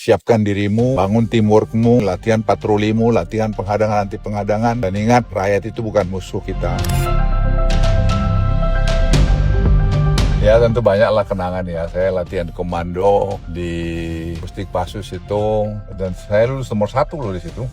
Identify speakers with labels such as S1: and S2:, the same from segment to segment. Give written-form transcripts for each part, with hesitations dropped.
S1: siapkan dirimu, bangun teamworkmu, latihan patrolimu, latihan penghadangan anti penghadangan, dan ingat rakyat itu bukan musuh kita. Ya tentu banyaklah kenangan ya, saya latihan komando di Pusdikpassus itu, dan saya lulus nomor 1 loh di situ.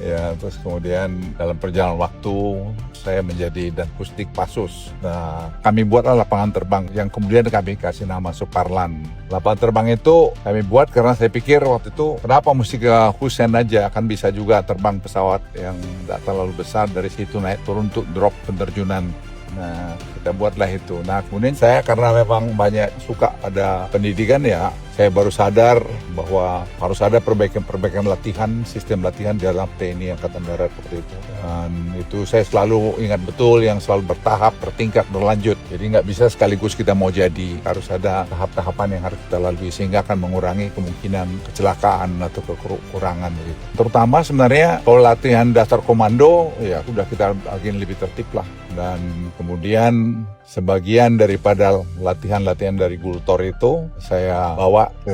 S1: Ya, terus kemudian dalam perjalanan waktu saya menjadi dan Pusdikpassus. Nah, kami buatlah lapangan terbang yang kemudian kami kasih nama Suparlan. Lapangan terbang itu kami buat karena saya pikir waktu itu kenapa mesti ke Hussein aja, kan bisa juga terbang pesawat yang tidak terlalu besar dari situ naik turun untuk drop penerjunan. Nah, kita buatlah itu. Nah, kemudian saya karena memang banyak suka pada pendidikan ya, saya baru sadar bahwa harus ada perbaikan latihan, sistem latihan di dalam TNI Angkatan Darat seperti itu. Dan itu saya selalu ingat betul yang selalu bertahap, bertingkat, berlanjut. Jadi nggak bisa sekaligus kita mau jadi, harus ada tahap-tahapan yang harus kita lalui sehingga akan mengurangi kemungkinan kecelakaan atau kekurangan gitu. Terutama sebenarnya kalau latihan dasar komando ya sudah kita agak lebih tertib lah. Dan kemudian sebagian daripada latihan-latihan dari Gultor itu saya bawa ke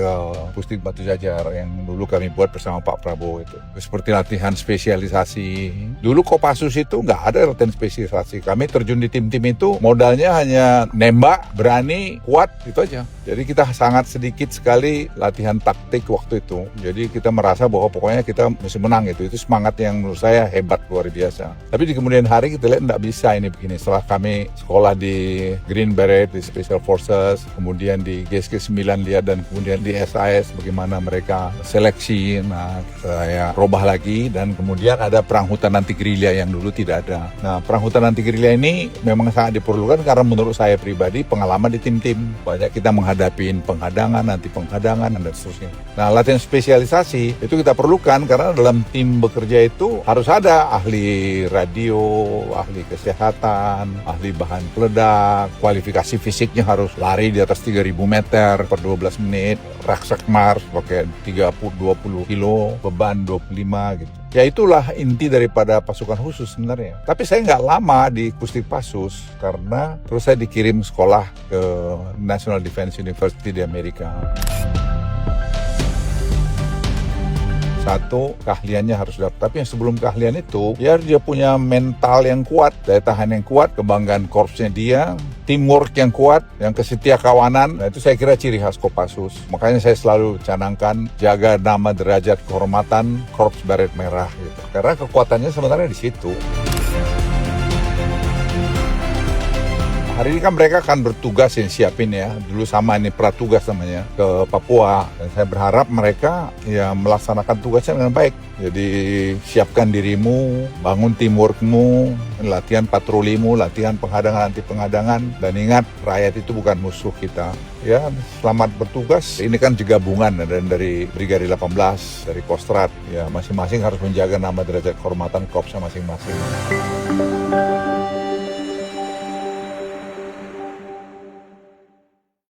S1: Pusdik Batu Jajar yang dulu kami buat bersama Pak Prabowo itu. Seperti latihan spesialisasi. Dulu Kopassus itu nggak ada latihan spesialisasi. Kami terjun di tim-tim itu modalnya hanya nembak, berani, kuat, itu aja. Jadi kita sangat sedikit sekali latihan taktik waktu itu. Jadi kita merasa bahwa pokoknya kita mesti menang itu. Itu semangat yang menurut saya hebat, luar biasa. Tapi di kemudian hari kita lihat nggak bisa ini begini. Setelah kami sekolah di Green Beret, di Special Forces, kemudian di GSG 9 lihat, dan kemudian di SAS bagaimana mereka seleksi. Nah, saya robah lagi, dan kemudian ada perang hutan anti gerilya yang dulu tidak ada. Nah, perang hutan anti gerilya ini memang sangat diperlukan karena menurut saya pribadi pengalaman di tim-tim. Banyak kita menghadapi penghadangan, anti penghadangan, dan seterusnya. Nah, latihan spesialisasi itu kita perlukan karena dalam tim bekerja itu harus ada ahli radio, ahli kesehatan, ahli bahan peledak, kualifikasi fisiknya harus lari di atas 3.000 meter per 12 menit, raksak Mars pakai 20 kilo, beban 25 gitu. Ya itulah inti daripada pasukan khusus sebenarnya. Tapi saya nggak lama di Pusdikpassus karena terus saya dikirim sekolah ke National Defense University di Amerika. Satu, keahliannya harus dapat. Tapi yang sebelum keahlian itu, ya dia punya mental yang kuat, daya tahan yang kuat, kebanggaan korpsnya dia, teamwork yang kuat, yang kesetiakawanan. Nah, itu saya kira ciri khas Kopassus. Makanya saya selalu canangkan jaga nama, derajat, kehormatan Korps Beret Merah gitu. Karena kekuatannya sebenarnya di situ. Hari ini kan mereka akan bertugas yang siapin ya, dulu sama ini pratugas namanya, ke Papua. Dan saya berharap mereka ya melaksanakan tugasnya dengan baik. Jadi siapkan dirimu, bangun teamworkmu, latihan patrolimu, latihan penghadangan anti penghadangan. Dan ingat, rakyat itu bukan musuh kita. Ya, selamat bertugas. Ini kan gabungan dari Brigade 18, dari Kostrad. Ya, masing-masing harus menjaga nama, derajat, kehormatan korpsnya masing-masing.